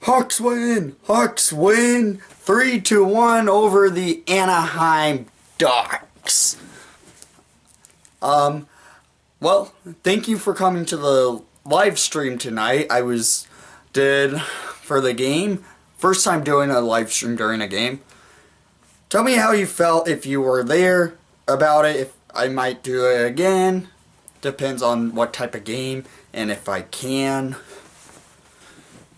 Hawks win! Hawks win 3-1 over the Anaheim Ducks. Well, thank you for coming to the live stream tonight. Did for the game. First time doing a live stream during a game. Tell me how you felt if you were there about it. If I might do it again. Depends on what type of game and if I can.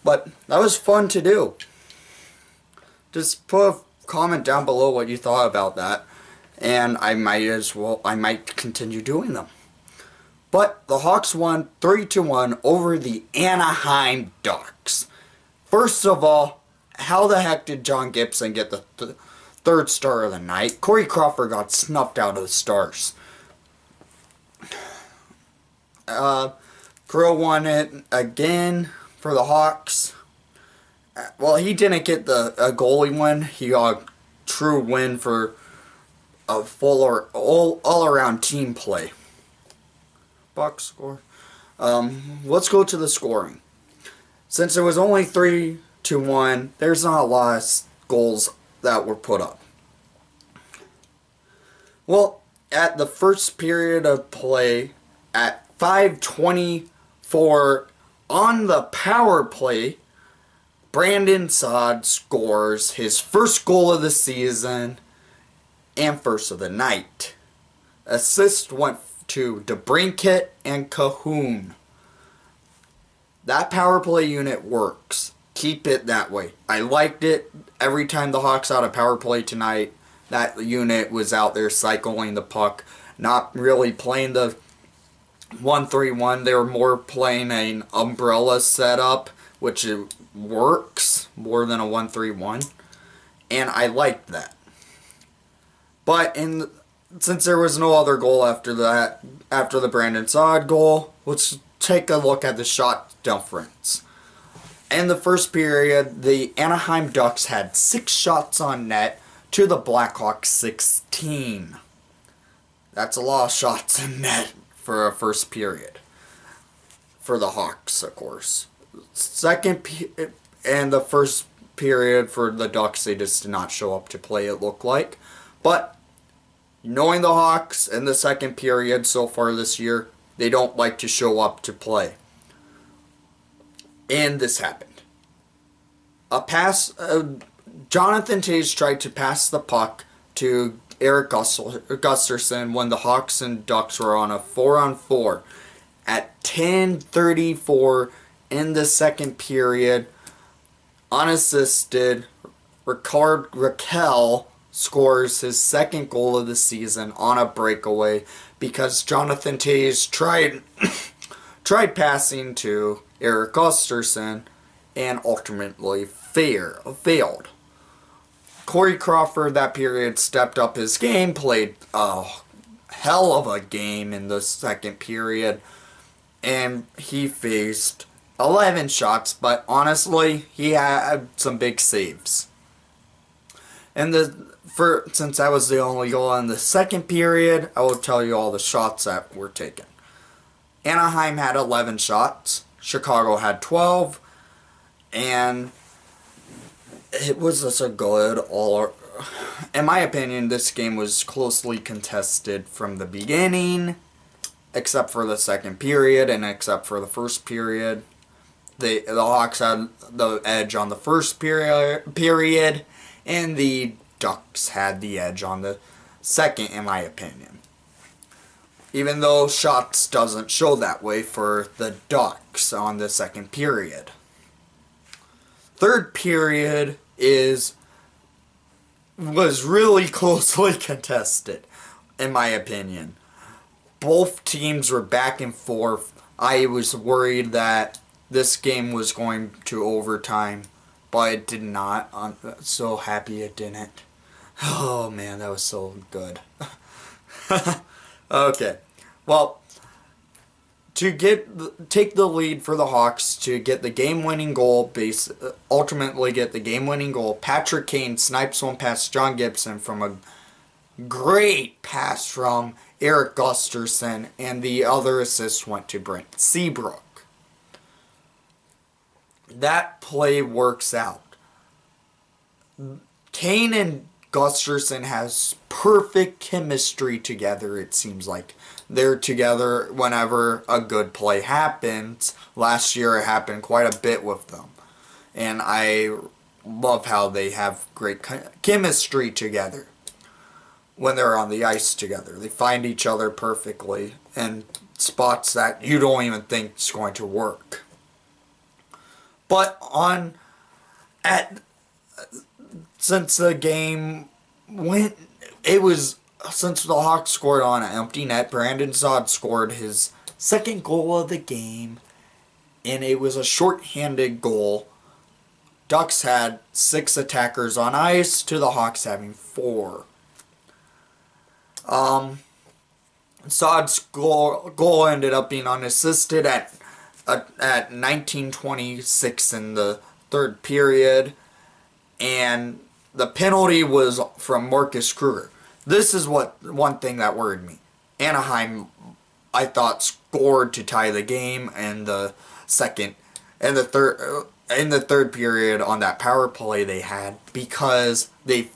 But that was fun to do. Just put a comment down below what you thought about that. And I might continue doing them. But the Hawks won 3-1 over the Anaheim Ducks. First of all, how the heck did John Gibson get the third star of the night? Corey Crawford got snuffed out of the stars. Crow won it again for the Hawks. Well, he didn't get a goalie win. He got a true win for a full or all-around team play. Box score. Let's go to the scoring. Since it was only 3-1, there's not a lot of goals that were put up. Well, at the first period of play, at 5:24 on the power play, Brandon Saad scores his first goal of the season and first of the night. Assist went to DeBrincat and Cahoon. That power play unit works. Keep it that way. I liked it. Every time the Hawks had a power play tonight, that unit was out there cycling the puck. Not really playing the 1-3-1. They were more playing an umbrella setup, which it works more than a 1-3-1. And I liked that. But since there was no other goal after that, after the Brandon Saad goal, let's take a look at the shot difference. In the first period, the Anaheim Ducks had 6 shots on net to the Blackhawks 16. That's a lot of shots in net for a first period. For the Hawks, of course. And the first period for the Ducks, they just did not show up to play, it looked like. But knowing the Hawks in the second period so far this year, they don't like to show up to play. And this happened. A pass, Jonathan Toews tried to pass the puck to Eric Gustafsson when the Hawks and Ducks were on a 4-on-4. At 10:34 in the second period, unassisted, Raquel scores his second goal of the season on a breakaway because Jonathan Toews tried passing to Eric Gustafsson and ultimately failed. Corey Crawford that period stepped up his game, played a hell of a game in the second period, and he faced 11 shots, but honestly, he had some big saves. And since that was the only goal in the second period, I will tell you all the shots that were taken. Anaheim had 11 shots. Chicago had 12. And it was just a good in my opinion, this game was closely contested from the beginning, except for the second period and except for the first period. The Hawks had the edge on the first period, and the Ducks had the edge on the second, in my opinion. Even though shots doesn't show that way for the Ducks on the second period. Third period was really closely contested, in my opinion. Both teams were back and forth. I was worried that this game was going to overtime, but it did not. I'm so happy it didn't. Oh man, that was so good. Okay, well, to take the lead for the Hawks to get the game-winning goal, ultimately get the game-winning goal, Patrick Kane snipes one past John Gibson from a great pass from Eric Gustafsson, and the other assist went to Brent Seabrook. that play works out. Kane and Gusterson has perfect chemistry together, it seems like. They're together whenever a good play happens. Last year it happened quite a bit with them. And I love how they have great chemistry together when they're on the ice together. They find each other perfectly in spots that you don't even think is going to work. But since the game went, since the Hawks scored on an empty net, Brandon Saad scored his second goal of the game, and it was a shorthanded goal. Ducks had 6 attackers on ice to the Hawks having 4. Saad's goal ended up being unassisted at 19:26 in the third period, and the penalty was from Marcus Kruger. This is one thing that worried me. Anaheim, I thought, scored to tie the game in the third period on that power play they had, because the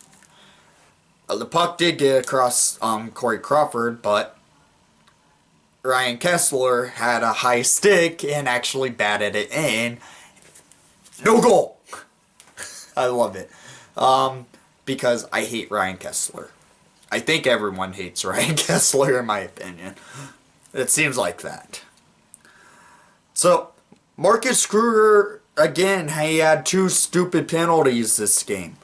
puck did get across Corey Crawford, but Ryan Kessler had a high stick and actually batted it in. No goal. I love it. Because I hate Ryan Kessler. I think everyone hates Ryan Kessler, in my opinion. It seems like that. So, Marcus Kruger, again, he had 2 stupid penalties this game.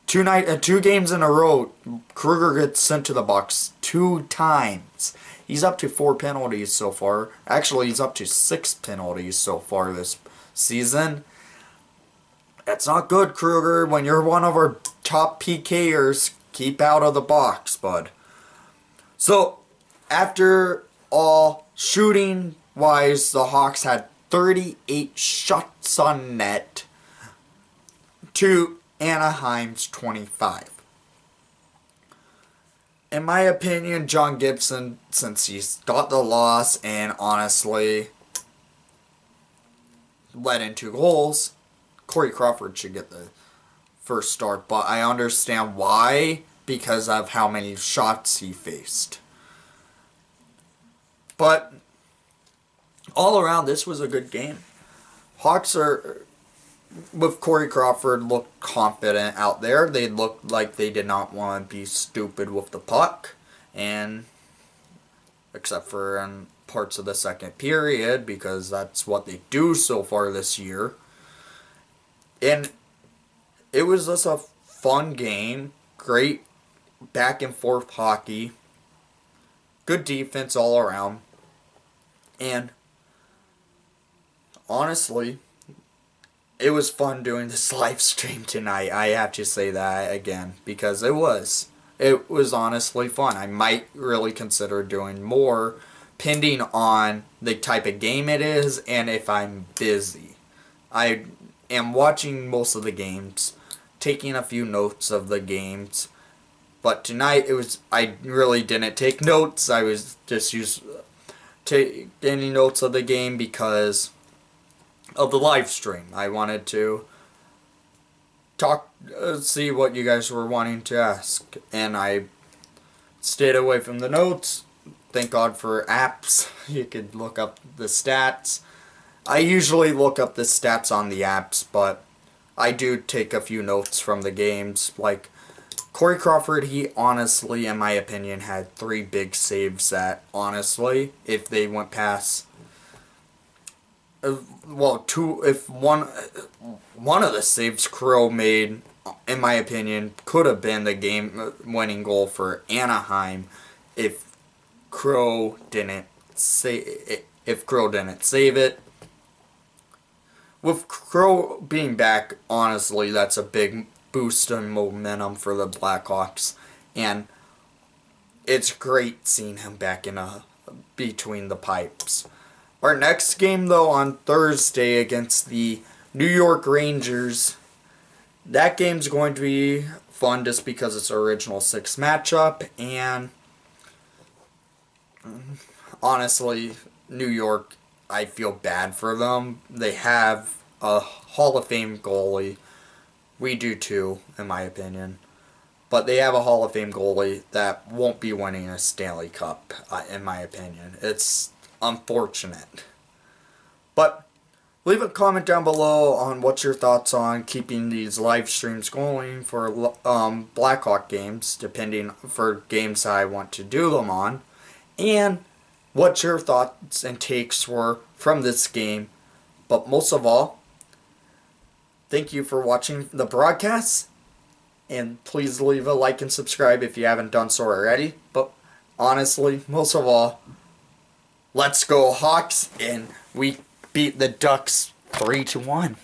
2 games in a row, Kruger gets sent to the box 2 times. He's up to 4 penalties so far. Actually, he's up to 6 penalties so far this season. That's not good, Kruger. When you're one of our top PKers, keep out of the box, bud. So, after all, shooting-wise, the Hawks had 38 shots on net to Anaheim's 25. In my opinion, John Gibson, since he's got the loss and honestly led in 2 goals, Corey Crawford should get the first start, but I understand why, because of how many shots he faced. But all around, this was a good game. Hawks with Corey Crawford, looked confident out there. They looked like they did not want to be stupid with the puck, and except for in parts of the second period, because that's what they do so far this year. And it was just a fun game. Great back and forth hockey. Good defense all around. And honestly, it was fun doing this live stream tonight. I have to say that again, because it was. It was honestly fun. I might really consider doing more, depending on the type of game it is and if I'm busy. I am watching most of the games, taking a few notes of the games, but tonight I really didn't take taking notes of the game because of the live stream. I wanted to see what you guys were wanting to ask, and I stayed away from the notes. Thank God for apps. You could look up the stats. I usually look up the stats on the apps, but I do take a few notes from the games. Like Corey Crawford, he honestly, in my opinion, had 3 big saves that, honestly, if they went past, well, 2, if one of the saves Crow made, in my opinion, could have been the game-winning goal for Anaheim if Crow didn't save it. With Crow being back, honestly, that's a big boost in momentum for the Blackhawks, and it's great seeing him back in between the pipes. Our next game, though, on Thursday against the New York Rangers, that game's going to be fun just because it's an original 6 matchup, and honestly, New York, I feel bad for them. They have a Hall of Fame goalie. We do too, in my opinion. But they have a Hall of Fame goalie that won't be winning a Stanley Cup, in my opinion. It's unfortunate. But leave a comment down below on what's your thoughts on keeping these live streams going for Blackhawk games, depending for games I want to do them on. And what your thoughts and takes were from this game. But most of all, thank you for watching the broadcast. And please leave a like and subscribe if you haven't done so already. But honestly, most of all, let's go Hawks. And we beat the Ducks 3-1.